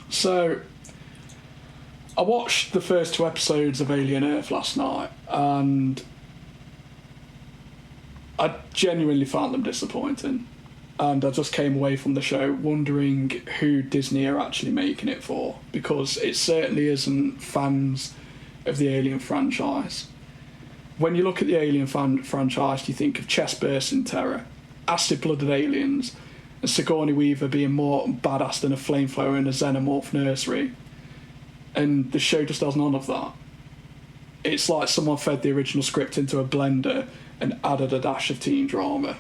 So, I watched the first 2 episodes of Alien Earth last night, and I genuinely found them disappointing. And I just came away from the show wondering who Disney are actually making it for, because it certainly isn't fans of the Alien franchise. When you look at the Alien franchise, you think of chest-bursting terror, acid-blooded aliens, and Sigourney Weaver being more badass than a flamethrower in a xenomorph nursery. And the show just does none of that. It's like someone fed the original script into a blender and added a dash of teen drama.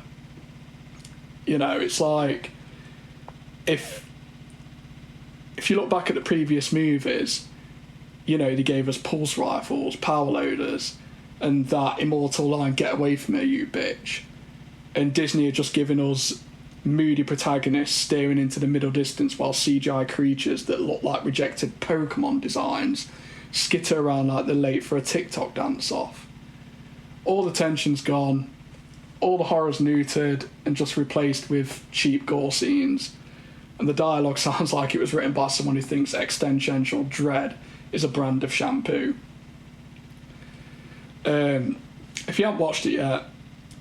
You know, it's like if you look back at the previous movies, you know, they gave us pulse rifles, power loaders, and that immortal line, "Get away from her, you bitch." And Disney are just giving us moody protagonists staring into the middle distance while CGI creatures that look like rejected Pokemon designs skitter around like they're late for a TikTok dance-off. All the tension's gone, all the horror's neutered and just replaced with cheap gore scenes, and the dialogue sounds like it was written by someone who thinks existential dread is a brand of shampoo. If you haven't watched it yet,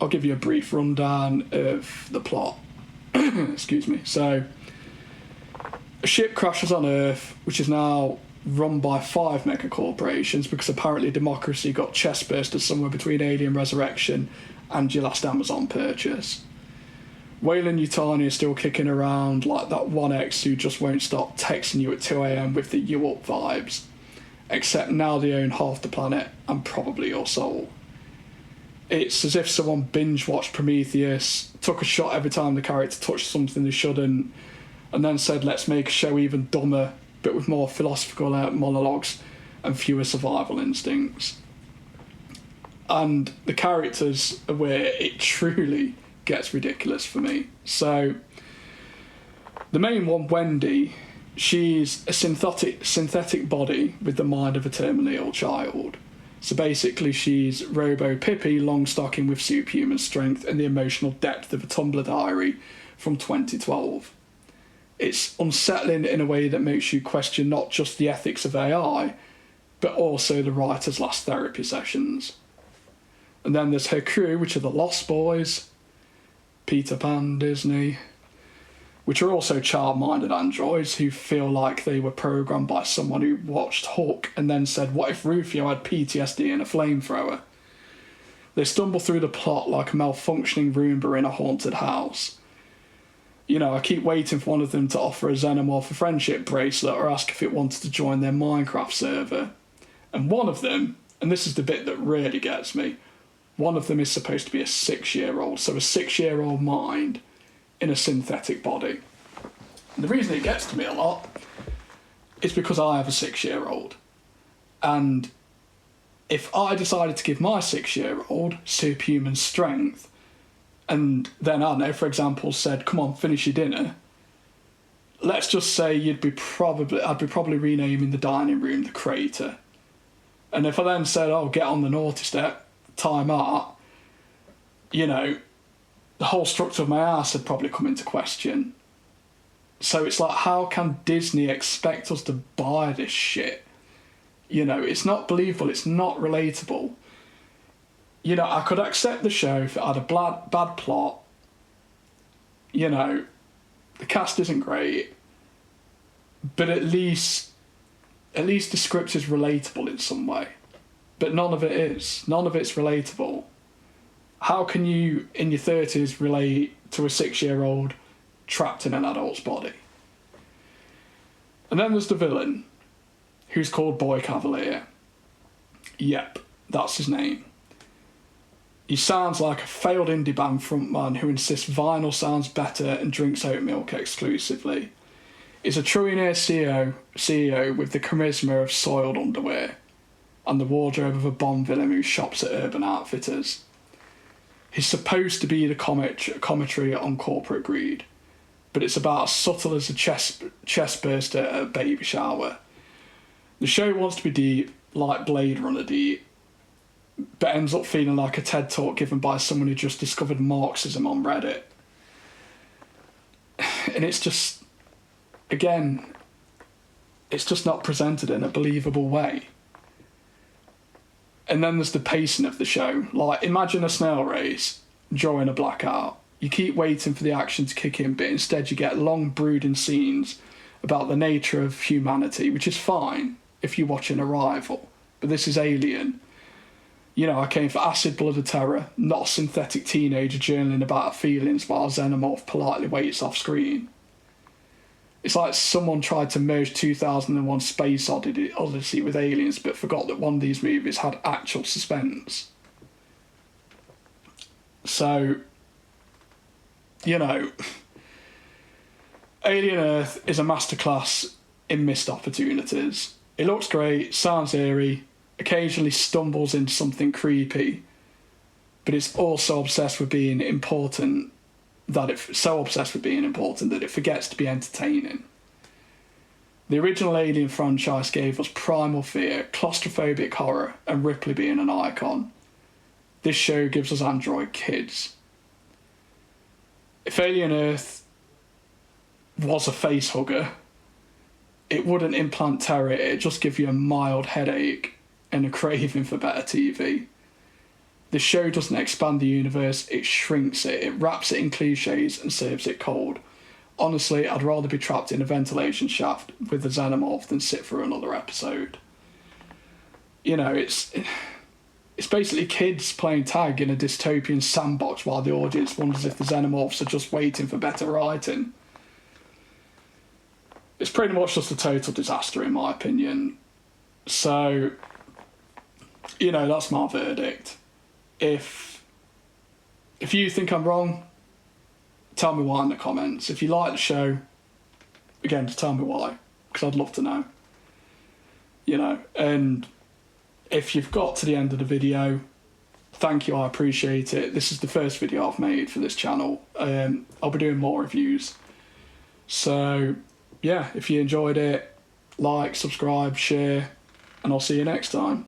I'll give you a brief rundown of the plot. Excuse me. So, a ship crashes on Earth, which is now run by 5 mega corporations because apparently democracy got chest bursted somewhere between Alien Resurrection and your last Amazon purchase. Weyland-Yutani is still kicking around like that one ex who just won't stop texting you at 2 a.m. with the "you up" vibes. Except now they own half the planet and probably your soul. It's as if someone binge-watched Prometheus, took a shot every time the character touched something they shouldn't, and then said, let's make a show even dumber, but with more philosophical monologues and fewer survival instincts. And the characters are where it truly gets ridiculous for me. So, the main one, Wendy, she's a synthetic body with the mind of a terminally ill child. So basically she's Robo-Pippi, long-stocking with superhuman strength and the emotional depth of a Tumblr diary from 2012. It's unsettling in a way that makes you question not just the ethics of AI, but also the writer's last therapy sessions. And then there's her crew, which are the Lost Boys, Peter Pan, Disney, which are also child-minded androids who feel like they were programmed by someone who watched Hook and then said, what if Rufio had PTSD and a flamethrower? They stumble through the plot like a malfunctioning Roomba in a haunted house. You know, I keep waiting for one of them to offer a Xenomorph a friendship bracelet or ask if it wanted to join their Minecraft server. And one of them, and this is the bit that really gets me, one of them is supposed to be a 6-year-old, so a 6-year-old mind in a synthetic body. And the reason it gets to me a lot is because I have a 6-year-old. And if I decided to give my 6-year-old superhuman strength, and then, I don't know, for example, said, come on, finish your dinner, let's just say I'd be probably renaming the dining room the Crater. And if I then said, oh, get on the naughty step, time out, you know, the whole structure of my ass had probably come into question. So it's like, how can Disney expect us to buy this shit? You know, it's not believable, it's not relatable. You know, I could accept the show if it had a bad plot. You know, the cast isn't great, but at least the script is relatable in some way. But none of it is. None of it's relatable. How can you, in your 30s, relate to a 6-year-old trapped in an adult's body? And then there's the villain, who's called Boy Cavalier. Yep, that's his name. He sounds like a failed indie band frontman who insists vinyl sounds better and drinks oat milk exclusively. He's a trillionaire CEO with the charisma of soiled underwear and the wardrobe of a Bond villain who shops at Urban Outfitters. He's supposed to be the commentary on corporate greed, but it's about as subtle as a chest burster at a baby shower. The show wants to be deep, like Blade Runner deep, but ends up feeling like a TED talk given by someone who just discovered Marxism on And it's just, again, it's just not presented in a believable way. And then there's the pacing of the show. Like, imagine a snail race during a blackout. You keep waiting for the action to kick in, but instead you get long brooding scenes about the nature of humanity, which is fine if you're watching Arrival. But this is Alien. You know, I came for acid, blood and terror, not a synthetic teenager journaling about her feelings while a xenomorph politely waits off screen. It's like someone tried to merge 2001 Space Odyssey with Aliens, but forgot that one of these movies had actual suspense. So, you know, Alien Earth is a masterclass in missed opportunities. It looks great, sounds eerie, occasionally stumbles into something creepy, but it's also obsessed with being important that it forgets to be entertaining. The original Alien franchise gave us primal fear, claustrophobic horror, and Ripley being an icon. This show gives us android kids. If Alien Earth was a face hugger, it wouldn't implant terror, it'd just give you a mild headache and a craving for better TV. The show doesn't expand the universe, it shrinks it, it wraps it in cliches and serves it cold. Honestly, I'd rather be trapped in a ventilation shaft with a xenomorph than sit through another episode. You know, it's basically kids playing tag in a dystopian sandbox while the audience wonders if the xenomorphs are just waiting for better writing. It's pretty much just a total disaster in my opinion. So, you know, that's my verdict. If you think I'm wrong, tell me why in the comments. If you like the show, again, just tell me why, because I'd love to know. You know, and if you've got to the end of the video, thank you, I appreciate it. This is the first video I've made for this channel. I'll be doing more reviews. So, yeah, if you enjoyed it, like, subscribe, share, and I'll see you next time.